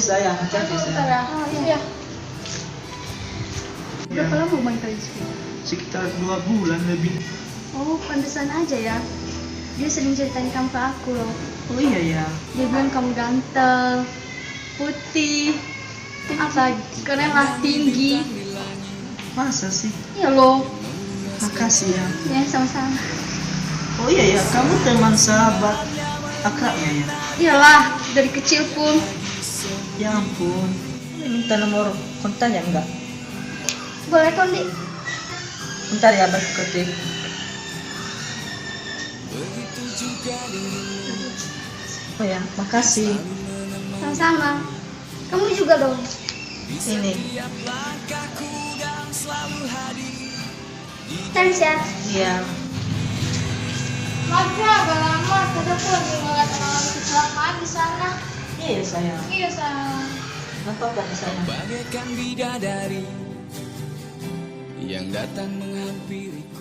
sayang, hati-hati sayang. Oh iya. Berapa lama main kali sini? Sekitar 2 bulan lebih. Oh, pantesan aja ya. Dia sering ceritain kamu ke aku loh. Oh iya ya. Dia bilang kamu ganteng, putih, apa keren lah, tinggi. Masa sih? Iya loh. Makasih ya. Ya sama-sama. Oh iya ya, kamu teman sahabat akrabnya ya? Iyalah, dari kecil pun. Ya ampun. Ini minta nomor kontaknya enggak? Boleh Kondi? Bentar ya, Abang ketik. Oh ya, makasih. Sama-sama. Kamu juga dong. Ini. Thanks ya. Iya. Maaf ya, agak lama. Tadi aku lagi ngeliat orang-orang kecelakaan di sana. Iya sayang. Iya sayang. Nampak gak sayang? Bagaikan bidadari yang datang menghampiriku.